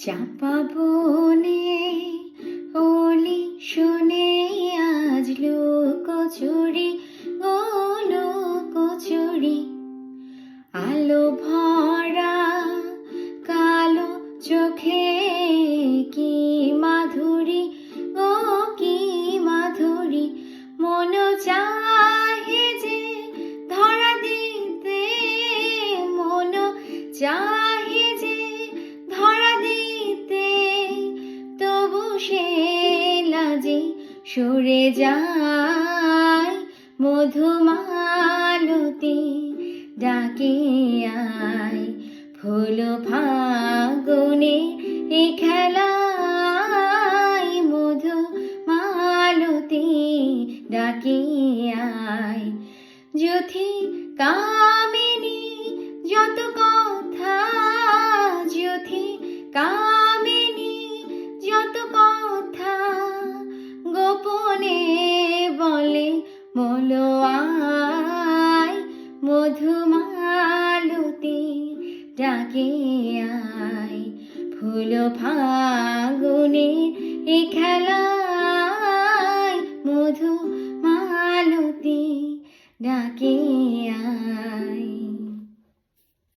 চাপা বনে ওলি শুনে আজ লুকোচুরি ও লুকোচুরি, আলো ভরা কালো চোখে কি মাধুরী ও কি মাধুরী, মন চাহে যে ধরা দিতে, মন চাহে যে ধরা দিতে, তবু সে লাজে সরে যায়। মধুমালতী ডাকে আয়, ফুল ফাগুনে এ খেলায়, মধুমালতী ডাকে আয়। যথি কামিনী যত কথা, যথি কামিনী যত কথা, গোপনে বলে বলো আয়। মধুমালতী ডাকে আয়, ফুল ফাগুনে এ খেলায়, মধুমালতী ডাকে